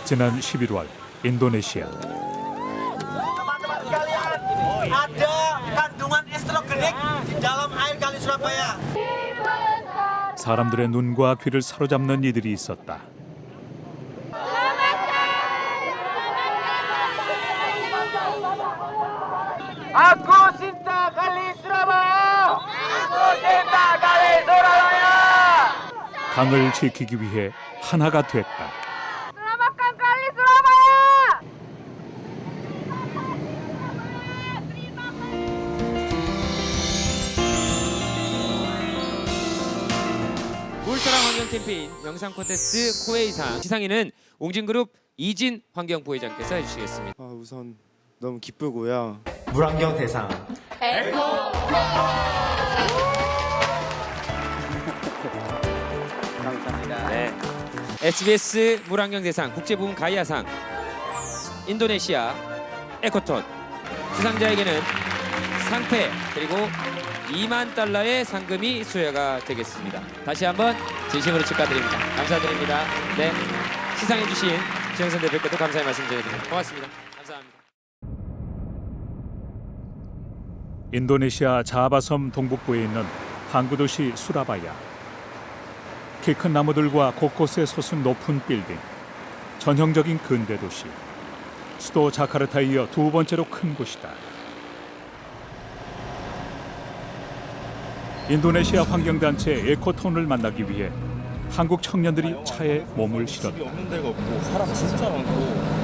지난 11월 인도네시아. Teman-teman sekalian, ada kandungan estrogenik di dalam air kali Surabaya. 사람들의 눈과 귀를 사로잡는 이들이 있었다. Aku cinta kali Surabaya. Aku cinta kali Surabaya. 강을 지키기 위해 하나가 됐다. Selamatkan kali Surabaya! 물사랑 환경 캠페인 영상 콘테스트 코웨이상 시상에는 옹진그룹 이진 환경부회장께서 해주시겠습니다. 우선 너무 기쁘고요. 물환경 대상. 네. SBS 물환경대상 국제부문 가이아상 인도네시아 에코톤 수상자에게는 상패 그리고 2만 달러의 상금이 수여가 되겠습니다. 다시 한번 진심으로 축하드립니다. 감사드립니다. 네, 시상해주신 지영선 대표께도 감사의 말씀 드립니다. 고맙습니다. 감사합니다. 인도네시아 자바섬 동북부에 있는 항구 도시 수라바야. 키 큰 나무들과 곳곳에 솟은 높은 빌딩, 전형적인 근대 도시. 수도 자카르타에 이어 두 번째로 큰 곳이다. 인도네시아 환경단체 에코톤을 만나기 위해 한국 청년들이 차에 몸을 실었다. 없는 데가 없고 사람 진짜 많고.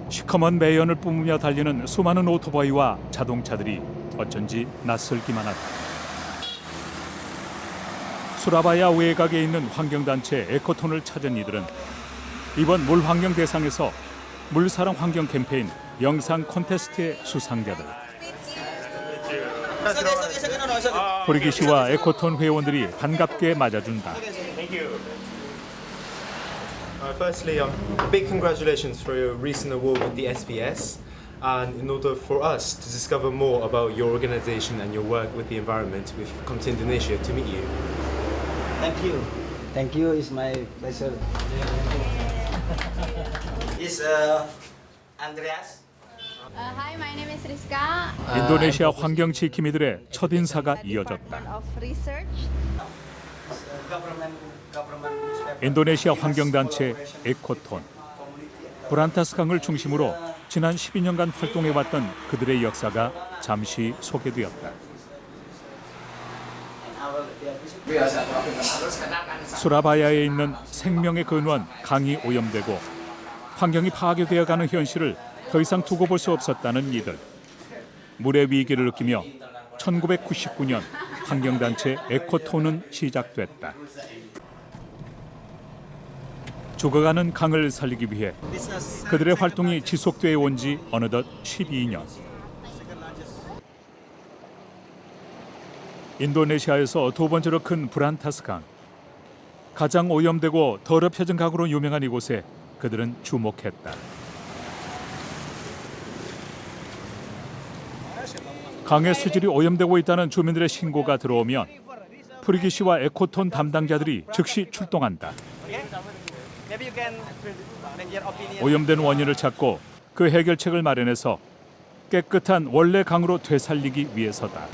시커먼 매연을 뿜으며 달리는 수많은 오토바이와 자동차들이 어쩐지 낯설기만 하다. 수라바야 외곽에 있는 환경단체 에코톤을 찾은 이들은 이번 물환경 대상에서 물사랑 환경 캠페인 영상 콘테스트의 수상자들. 호리기 씨와 에코톤 회원들이 반갑게 맞아준다. Firstly, big congratulations for your recent award with the SBS. And in order for us to discover more about your organization and your work with the environment, we've come to Indonesia to meet you. Thank you. Thank you. It's my pleasure. Is Andreas? Hi, my name is Rizka. 인도네시아 환경 지킴이들의 첫 인사가 이어졌다. Of research. 인도네시아 환경단체 에코톤. 브란타스강을 중심으로 지난 12년간 활동해왔던 그들의 역사가 잠시 소개되었다. 수라바야에 있는 생명의 근원 강이 오염되고 환경이 파괴되어가는 현실을 더 이상 두고 볼 수 없었다는 이들. 물의 위기를 느끼며 1999년 환경단체 에코톤은 시작됐다. 죽어가는 강을 살리기 위해 그들의 활동이 지속되어 온 지 어느덧 12년. 인도네시아에서 두 번째로 큰 브란타스 강. 가장 오염되고 더럽혀진 강으로 유명한 이곳에 그들은 주목했다. 강의 수질이 오염되고 있다는 주민들의 신고가 들어오면 프리기 씨와 에코톤 담당자들이 즉시 출동한다. 오염된 원인을 찾고 그 해결책을 마련해서 깨끗한 원래 강으로 되살리기 위해서다.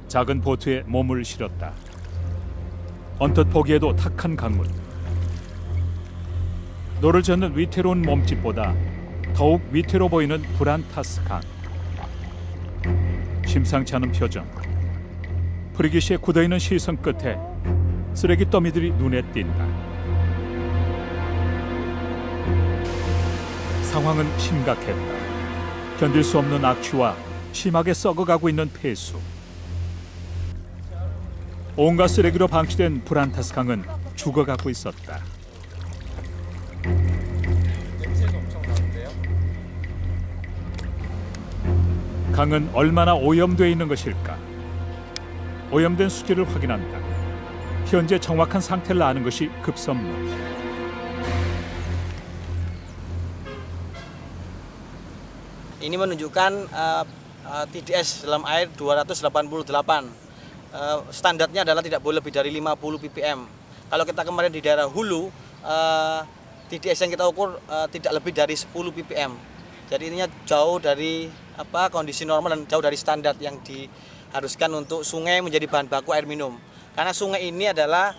작은 보트에 몸을 실었다. 언뜻 보기에도 탁한 강물. 노를 젓는 위태로운 몸집보다 더욱 위태로 보이는 브란타스 강. 심상치 않은 표정. 프리기 씨의 굳어있는 시선 끝에 쓰레기 더미들이 눈에 띈다. 상황은 심각했다. 견딜 수 없는 악취와 심하게 썩어가고 있는 폐수. 온갖 쓰레기로 방치된 브란타스 강은 죽어가고 있었다. 강은 얼마나 오염되어 있는 것일까? 오염된 수질을 확인한다. 현재 정확한 상태를 아는 것이 급선무. Ini menunjukkan TDS dalam air 288. Standarnya adalah tidak boleh lebih dari 50 ppm. Kalau kita kemarin di daerah hulu, TDS yang kita ukur tidak lebih dari 10 ppm. Jadi ininya jauh dari kondisi normal dan jauh dari standar yang diharuskan untuk sungai menjadi bahan baku air minum. Karena sungai ini adalah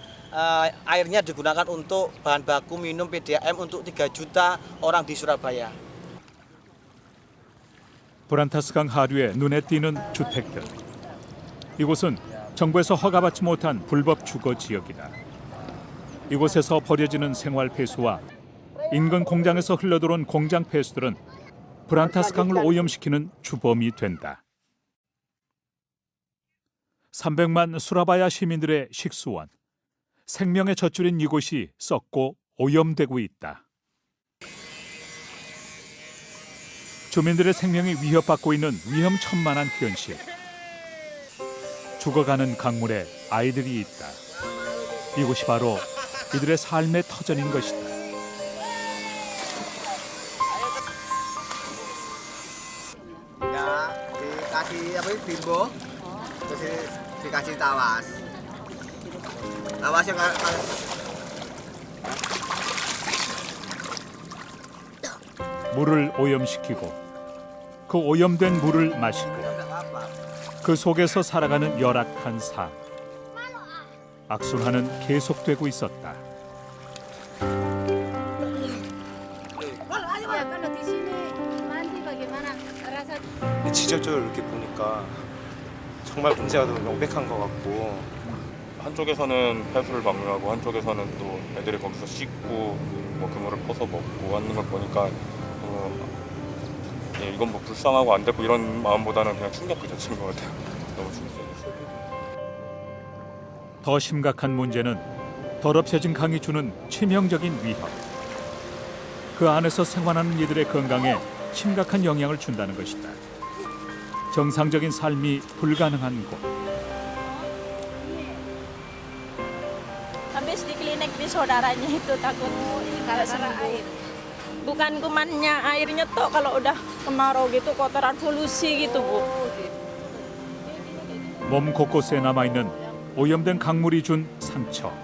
airnya digunakan untuk bahan baku minum PDAM untuk 3 juta orang di Surabaya. 브란타스강 하류에 눈에 띄는 주택들. 이곳은 정부에서 허가받지 못한 불법 주거 지역이다. 이곳에서 버려지는 생활 폐수와 인근 공장에서 흘러들어온 공장 폐수들은 브란타스강을 오염시키는 주범이 된다. 300만 수라바야 시민들의 식수원, 생명의 젖줄인 이곳이 썩고 오염되고 있다. 주민들의 생명이 위협받고 있는 위험천만한 현실. 죽어가는 강물에 아이들이 있다. 이곳이 바로 이들의 삶의 터전인 것이다. Ya, dikasih bimbo, terus dikasih tawas. Tawasnya 물을 오염시키고 그 오염된 물을 마시고 그 속에서 살아가는 열악한 삶. 악순환은 계속되고 있었다. Ya kalau di sini mandi bagaimana rasa? 지적적으로 이렇게 보니까 정말 문제가 너무 명백한 것 같고 한쪽에서는 폐수를 방류하고 한쪽에서는 또 애들이 거기서 씻고 뭐 그물을 퍼서 먹고 하는 걸 보니까 이건 뭐 불쌍하고 안 되고 이런 마음보다는 그냥 충격 그 자체인 것 같아요. 너무 충격적이었어요. 더 심각한 문제는 더럽혀진 강이 주는 치명적인 위험. 그 안에서 생활하는 이들의 건강에 심각한 영향을 준다는 것이다. 정상적인 삶이 불가능한 곳. Habis di klinik di saudaranya itu takut nggak sembuh. Bukan kumannya, airnya tuh kalau udah kemarau gitu kotoran polusi gitu Bu. 몸 곳곳에 남아있는 오염된 강물이 준 상처.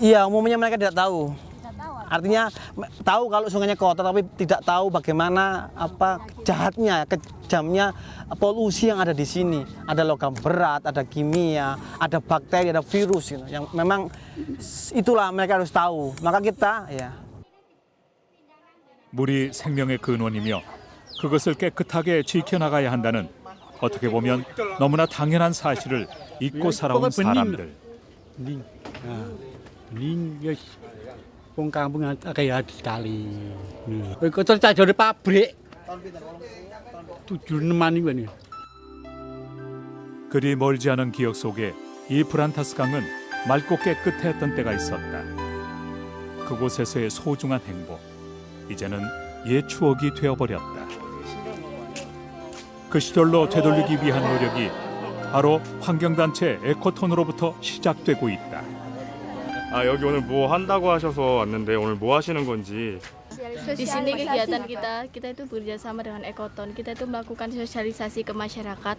Iya, umumnya mereka tidak tahu. Artinya tahu kalau sungainya kotor tapi tidak tahu bagaimana jahatnya, kejamnya polusi yang ada di sini. Ada logam berat, ada kimia, ada bakteri, ada virus gitu. Yang memang itulah mereka harus tahu. Maka kita 물이 생명의 근원이며 그것을 깨끗하게 지켜나가야 한다는 어떻게 보면 너무나 당연한 사실을 잊고 살아온 사람들. Wong kampung kayak sekali. Kotor tak dari pabrik. 76만 이거니. 그리 멀지 않은 기억 속에 이 브란타스 강은 맑고 깨끗했던 때가 있었다. 그곳에서의 소중한 행복, 이제는 옛 추억이 되어버렸다. 그 시절로 되돌리기 위한 노력이 바로 환경단체 에코톤으로부터 시작되고 있다. 아 여기 오늘 뭐 한다고 하셔서 왔는데 오늘 뭐 하시는 건지. Di sini kegiatan kita itu bekerjasama dengan Ekoton. Kita itu melakukan sosialisasi ke masyarakat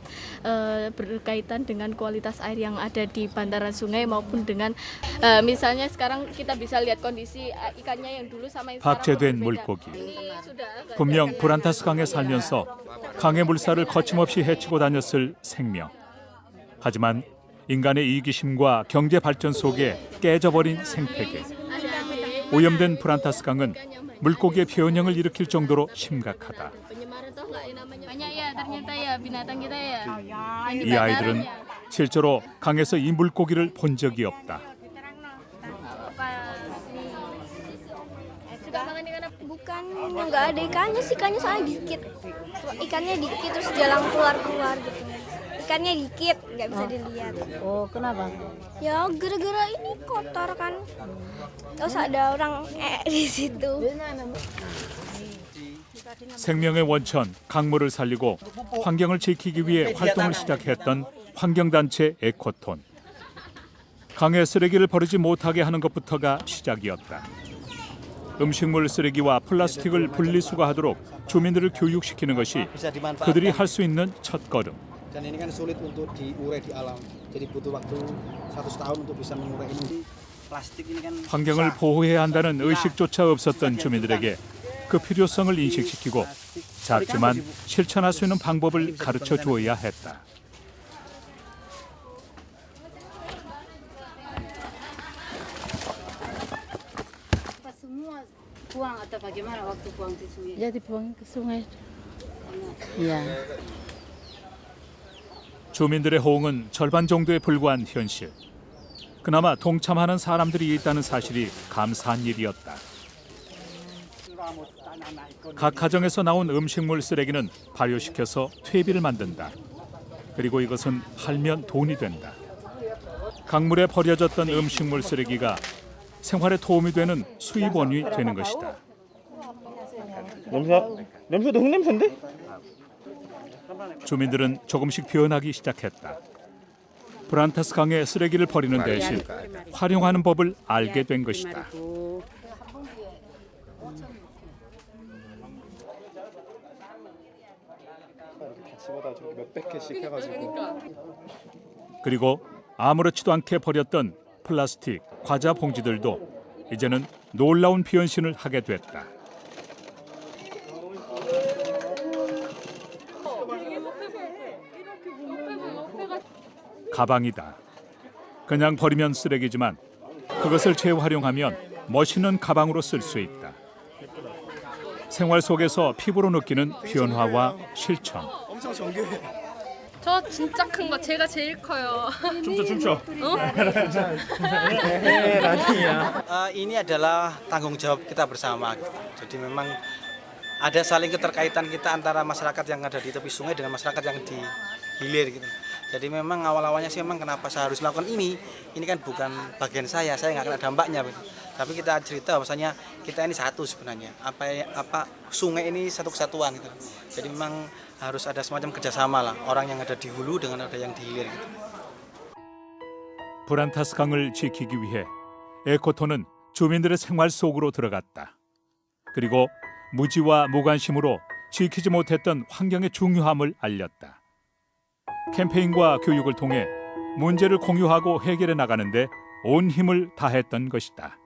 berkaitan dengan kualitas air yang ada di bantaran sungai maupun dengan misalnya sekarang kita bisa lihat kondisi ikannya yang dulu sama yang sekarang 박제된 물고기. 분명 브란타스 강에 살면서 강의 물살을 거침없이 헤치고 다녔을 생명. 하지만 인간의 이기심과 경제 발전 속에 깨져버린 생태계. 오염된 브란타스 강은 물고기의 변형을 일으킬 정도로 심각하다. 이 아이들은 실제로 강에서 이 물고기를 본 적이 없다. Bukan nggak ada ikannya sih, ikannya soalnya dikit. Ikannya dikit terus jalan keluar gitu. Ikannya dikit, nggak bisa dilihat. Oh, kenapa? Ya gara-gara ini kotor kan. Terus ada orang di situ. 생명의 원천, 강물을 살리고 환경을 지키기 위해 활동을 시작했던 환경단체 에코톤. 강에 쓰레기를 버리지 못하게 하는 것부터가 시작이었다. 음식물 쓰레기와 플라스틱을 분리수거하도록 주민들을 교육시키는 것이 bisa dimanfaatkan. 그들이 할 수 있는 첫걸음. Dan ini kan sulit untuk diurai di alam. Jadi butuh waktu 100 tahun untuk bisa mengurai ini. Plastik ini kan 환경을 보호해야 한다는 의식조차 없었던 주민들에게 그 필요성을 인식시키고 작지만 실천할 수 있는 방법을 가르쳐 주어야 했다. Semua buang atau bagaimana waktu buang di sungai? Ya dibuang ke sungai. Ya. 주민들의 호응은 절반 정도에 불과한 현실. 그나마 동참하는 사람들이 있다는 사실이 감사한 일이었다. 각 가정에서 나온 음식물 쓰레기는 발효시켜서 퇴비를 만든다. 그리고 이것은 팔면 돈이 된다. 강물에 버려졌던 음식물 쓰레기가 생활에 도움이 되는 수입원이 되는 것이다. 냄새도 흙냄새인데? 주민들은 조금씩 변하기 시작했다. 브란타스 강에 쓰레기를 버리는 대신 활용하는 법을 알게 된 것이다. 집어다 저렇게 몇백 개씩 해가지고. 그리고 아무렇지도 않게 버렸던 플라스틱, 과자 봉지들도 이제는 놀라운 변신을 하게 됐다. 가방이다. 그냥 버리면 쓰레기지만 그것을 재활용하면 멋있는 가방으로 쓸 수 있다. 생활 속에서 피부로 느끼는 변화와 실천. 엄청 정교해. 저 진짜 큰 거 제가 제일 커요. 춤춰. Ini adalah tanggung jawab kita bersama. Jadi memang ada saling keterkaitan kita antara masyarakat yang ada di tepi sungai dengan masyarakat yang di hilir gitu. Jadi memang awal-awalnya sih memang kenapa saya harus melakukan ini kan bukan bagian saya nggak kena dampaknya gitu. Tapi kita cerita bahwasanya kita ini satu sebenarnya. Apa sungai ini satu kesatuan gitu. Jadi memang harus ada semacam kerjasama lah, orang yang ada di hulu dengan ada yang di hilir gitu. 브란타스 강을 지키기 위해 에코톤은 주민들의 생활 속으로 들어갔다. 그리고 무지와 무관심으로 지키지 못했던 환경의 중요함을 알렸다. 캠페인과 교육을 통해 문제를 공유하고 해결해 나가는데 온 힘을 다했던 것이다.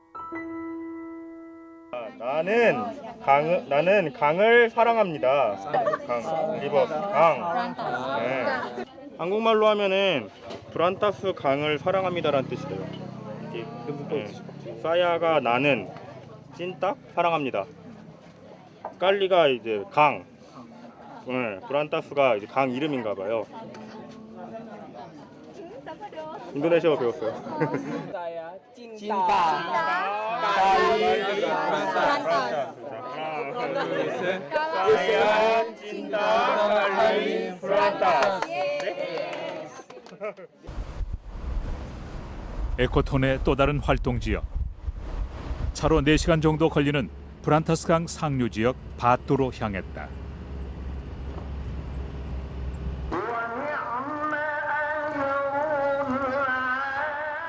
나는 강을 사랑합니다. 리버 강. 네. 한국말로 하면은 브란타스 강을 사랑합니다라는 뜻이래요. 네. 사야가 나는, 찐딱 사랑합니다. 깔리가 이제 강. 네. 브란타스가 이제 강 이름인가 봐요. 인도네시아어 배웠어요. 에코톤의 또 다른 활동 지역. 차로 4시간 정도 걸리는 브란타스 강 상류 지역 바토로 향했다.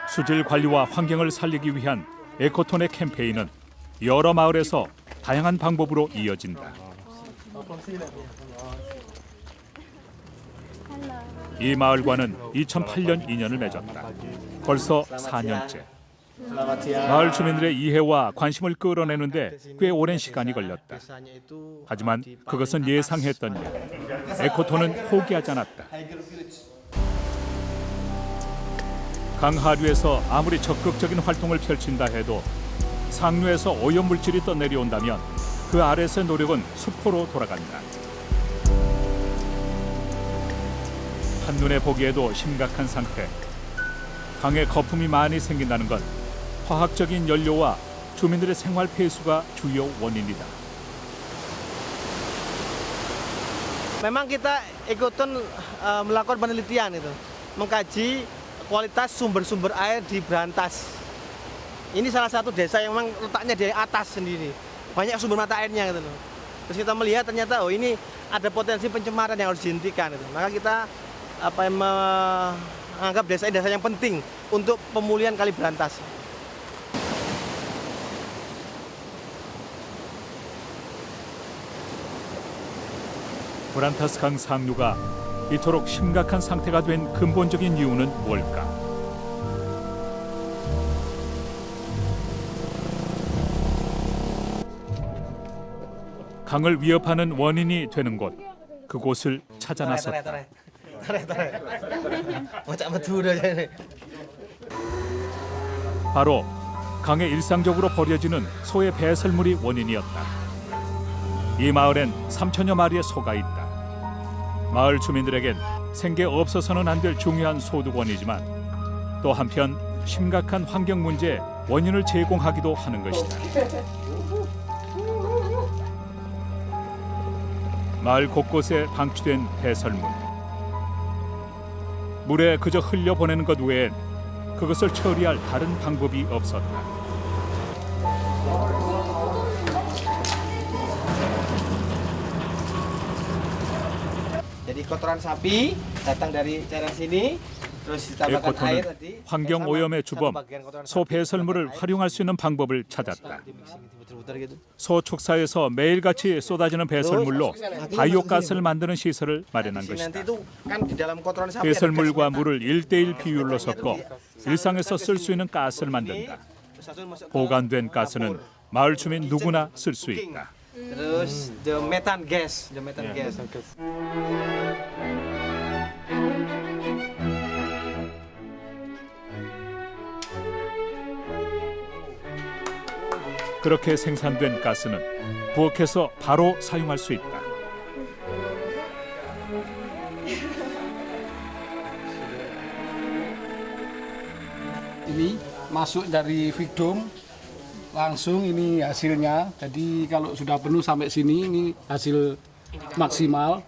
수질 관리와 환경을 살리기 위한 에코톤의 캠페인은 여러 마을에서 다양한 방법으로 이어진다. 이 마을과는 2008년 인연을 맺었다. 벌써 4년째. 마을 주민들의 이해와 관심을 끌어내는데 꽤 오랜 시간이 걸렸다. 하지만 그것은 예상했던 일. 에코톤은 포기하지 않았다. 강 하류에서 아무리 적극적인 활동을 펼친다 해도 상류에서 오염물질이 떠내려온다면 그 아래에서의 노력은 수포로 돌아간다. 한눈에 보기에도 심각한 상태. 강에 거품이 많이 생긴다는 건 화학적인 연료와 주민들의 생활 폐수가 주요 원인이다. Memang kita ikutan melakukan penelitian itu, mengkaji kualitas sumber-sumber air di Brantas. Ini salah satu desa yang memang letaknya di atas sendiri, banyak sumber mata airnya gitu loh. Terus kita melihat ternyata ini ada potensi pencemaran yang harus dihentikan gitu. Maka kita menganggap desa ini desa yang penting untuk pemulihan Kali Brantas. 브란타스 강 상류가 이토록 심각한 상태가 된 근본적인 이유는 뭘까? 강을 위협하는 원인이 되는 곳, 그곳을 찾아 나섰다. 바로 강에 일상적으로 버려지는 소의 배설물이 원인이었다. 이 마을엔 3천여 마리의 소가 있다. 마을 주민들에겐 생계 없어서는 안 될 중요한 소득원이지만 또 한편 심각한 환경 문제의 원인을 제공하기도 하는 것이다. 마을 곳곳에 방치된 배설물. 물에 그저 흘려보내는 것 외엔 그것을 처리할 다른 방법이 없었다. Jadi kotoran sapi datang dari cairan sini, terus ditambahkan air 에코톤은 tadi. 환경 오염의 주범 소 배설물을 활용할 수 있는 방법을 찾았다. 소 축사에서 매일같이 쏟아지는 배설물로 바이오가스를 만드는 시설을 마련한 것이다. 배설물과 물을 1대1 비율로 섞어 일상에서 쓸 수 있는 가스를 만든다. 보관된 가스는 마을 주민 누구나 쓸 수 있다. Terus the methane gas. 그렇게 생산된 가스는 부엌에서 바로 사용할 수 있다. Ini masuk dari Vigdom, langsung ini hasilnya. Jadi kalau sudah penuh sampai sini, ini hasil maksimal.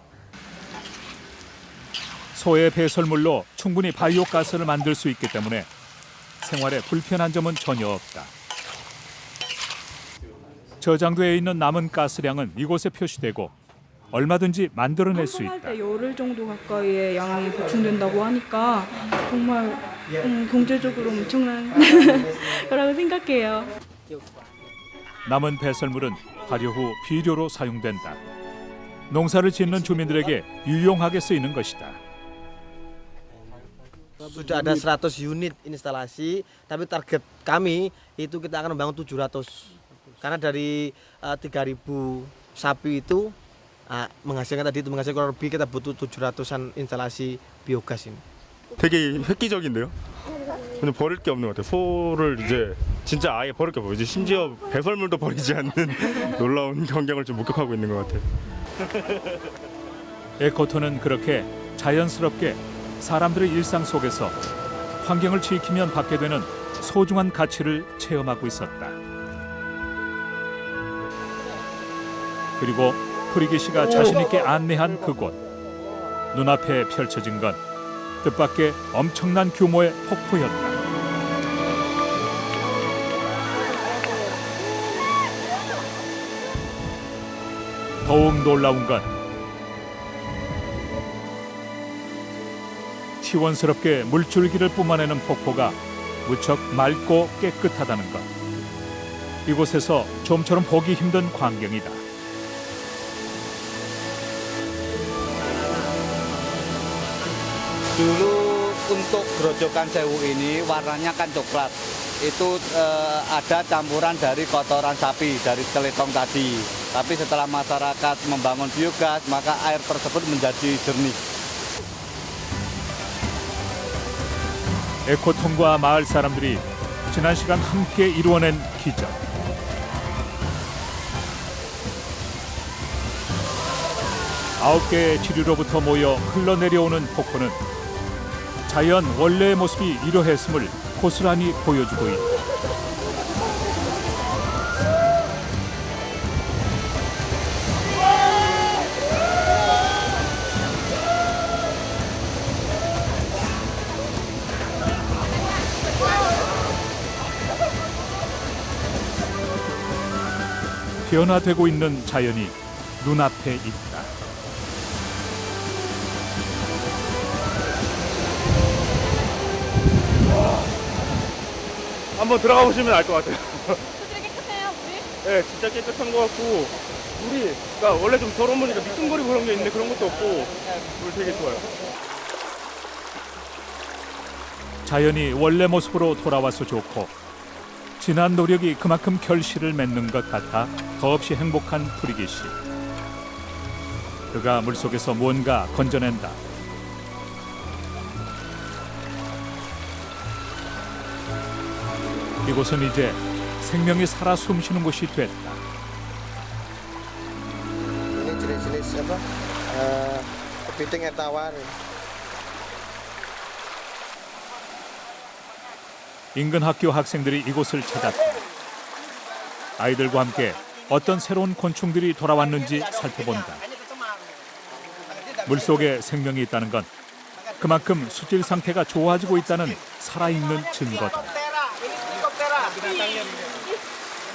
소의 배설물로 충분히 바이오가스를 만들 수 있기 때문에 생활에 불편한 점은 전혀 없다. 저장되어 있는 남은 가스량은 이곳에 표시되고 얼마든지 만들어낼 수 있다. 때 열흘 정도 가까이의 양이 보충된다고 하니까 정말 경제적으로 엄청난 거라고 생각해요. 남은 배설물은 발효 후 비료로 사용된다. 농사를 짓는 주민들에게 유용하게 쓰이는 것이다. Sudah ada 100 unit instalasi, tapi target kami itu kita akan membangun 700. Karena dari 3.000 sapi itu menghasilkan kurang lebih kita butuh 700an instalasi biogas ini. 되게 획기적인데요? 근데 버릴 게 없는 것 같아요. 소를 이제 진짜 아예 버릴 게 없어요. 이제 심지어 배설물도 버리지 않는 놀라운 광경을 좀 목격하고 있는 것 같아요. 에코톤은 그렇게 자연스럽게 사람들의 일상 속에서 환경을 지키면 받게 되는 소중한 가치를 체험하고 있었다. 그리고 프리기 씨가 자신 있게 안내한 그곳. 눈앞에 펼쳐진 건 뜻밖의 엄청난 규모의 폭포였다. 더욱 놀라운 건 시원스럽게 물줄기를 뿜어내는 폭포가 무척 맑고 깨끗하다는 것. 이곳에서 좀처럼 보기 힘든 광경이다. Dulu untuk Grojogan Sewu ini warnanya kan coklat. Itu ada campuran dari kotoran sapi, dari celetong tadi. Tapi setelah masyarakat membangun biogas, maka air tersebut menjadi jernih. 에코톤과 마을 사람들이 지난 시간 함께 이루어낸 기적. 아홉 개의 지류로부터 모여 흘러내려오는 폭포는 자연 원래의 모습이 이러했음을 고스란히 보여주고 있다. 변화되고 있는 자연이 눈앞에 있다. 한번 들어가 보시면 알 것 같아요. 되게 깨끗해요, 물이? 네, 진짜 깨끗한 것 같고 그러니까 원래 좀 더러운 물이니까 미끈거리고 그런 게 있는데 그런 것도 없고 물 되게 좋아요. 자연이 원래 모습으로 돌아와서 좋고 지난 노력이 그만큼 결실을 맺는 것 같아 더없이 행복한 프리기 씨. 그가 물속에서 무언가 건져낸다. 이곳은 이제 생명이 살아 숨쉬는 곳이 됐다. Ini jenis-jenis apa? Kepiting air tawar. 인근 학교 학생들이 이곳을 찾았다. 아이들과 함께 어떤 새로운 곤충들이 돌아왔는지 살펴본다. 물속에 생명이 있다는 건 그만큼 수질 상태가 좋아지고 있다는 살아있는 증거다.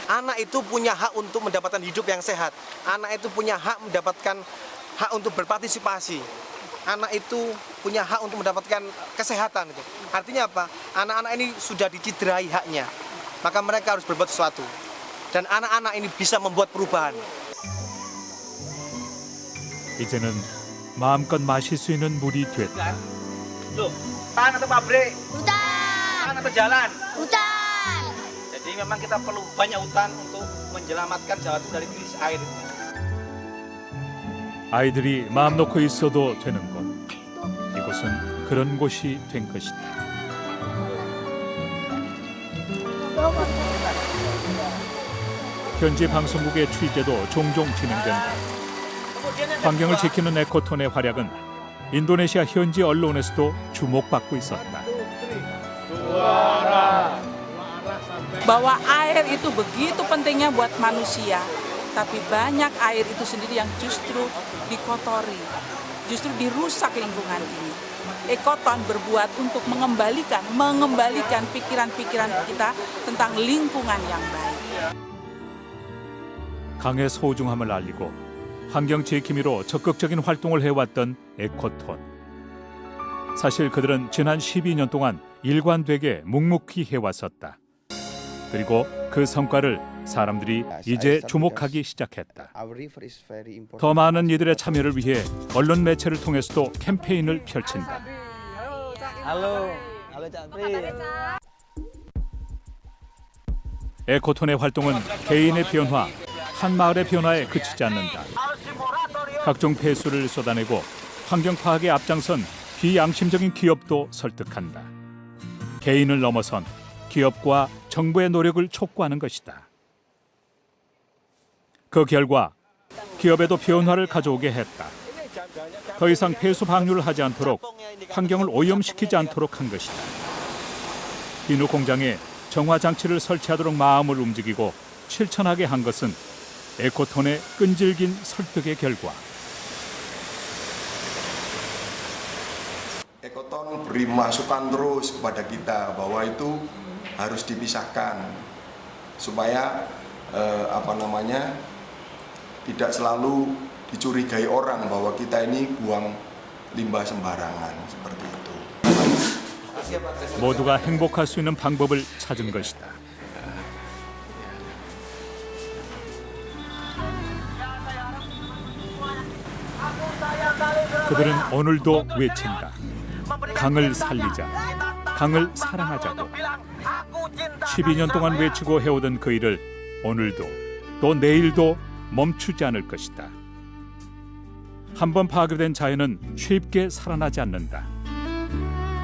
Anak itu punya hak untuk mendapatkan hidup yang sehat. Anak itu punya hak mendapatkan hak untuk berpartisipasi. Anak itu punya hak untuk mendapatkan kesehatan itu. Artinya apa? Anak-anak ini sudah dicederai haknya. Maka mereka harus berbuat sesuatu. Dan anak-anak ini bisa membuat perubahan. 이제는 마음껏 마실 수 있는 물이 됐다. Tuh, hutan atau pabrik? Hutan. Hutan atau jalan? Hutan. Jadi memang kita perlu banyak hutan untuk menyelamatkan Jawa Timur dari krisis air. 아이들이 마음 놓고 있어도 되는 곳. 이곳은 그런 곳이 된 것이다. 현지 방송국의 취재도 종종 진행된다. 환경을 지키는 에코톤의 활약은 인도네시아 현지 언론에서도 주목받고 있었다. Bahwa air itu begitu pentingnya buat manusia, tapi banyak air itu sendiri yang justru dikotori, justru dirusak lingkungan ini. Ekoton berbuat untuk mengembalikan pikiran-pikiran kita tentang lingkungan yang baik. 강의 소중함을 알리고 환경 지킴이로 적극적인 활동을 해왔던 에코톤. 사실 그들은 지난 12년 동안 일관되게 묵묵히 해왔었다. 그리고 그 성과를 사람들이 이제 주목하기 시작했다. 더 많은 이들의 참여를 위해 언론 매체를 통해서도 캠페인을 펼친다. Halo, Cak Pri. 에코톤의 활동은 개인의 변화, 한 마을의 변화에 그치지 않는다. 각종 폐수를 쏟아내고 환경 파악에 앞장선 비양심적인 기업도 설득한다. 개인을 넘어선 기업과 정부의 노력을 촉구하는 것이다. 그 결과 기업에도 변화를 가져오게 했다. 더 이상 폐수 방류를 하지 않도록 환경을 오염시키지 않도록 한 것이다. 비누 공장에 정화 장치를 설치하도록 마음을 움직이고 실천하게 한 것은 에코톤의 끈질긴 설득의 결과. Ekoton beri masukan terus kepada kita bahwa itu harus dipisahkan supaya tidak selalu dicurigai orang bahwa kita ini buang limbah sembarangan seperti itu. 모두가 행복할 수 있는 방법을 찾은 것이다. 그들은 오늘도 외친다. 강을 살리자. 강을 사랑하자고. 12년 동안 외치고 해오던 그 일을 오늘도 또 내일도 멈추지 않을 것이다. 한번 파괴된 자연은 쉽게 살아나지 않는다.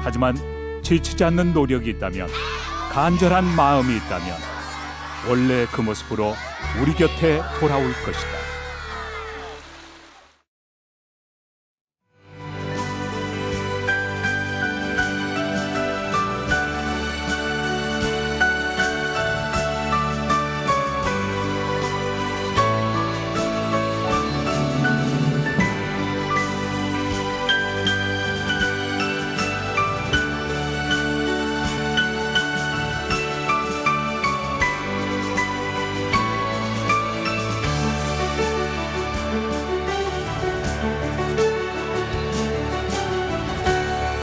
하지만 지치지 않는 노력이 있다면, 간절한 마음이 있다면 원래 그 모습으로 우리 곁에 돌아올 것이다.